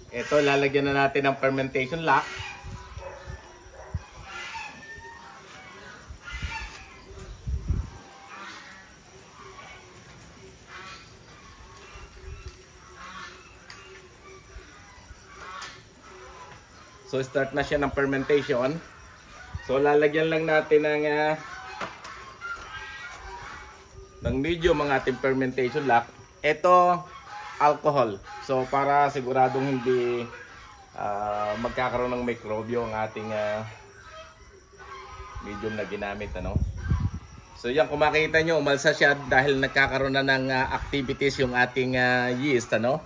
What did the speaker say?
Ito, lalagyan na natin ng fermentation lock. So start na siya ng fermentation. So lalagyan lang natin ng medium ang ating fermentation lock. Ito, alcohol. So para siguradong hindi magkakaroon ng mikrobyo ang ating medium na ginamit, ano. So yan, kung makita nyo, umalsa siya dahil nagkakaroon na ng activities yung ating yeast, ano.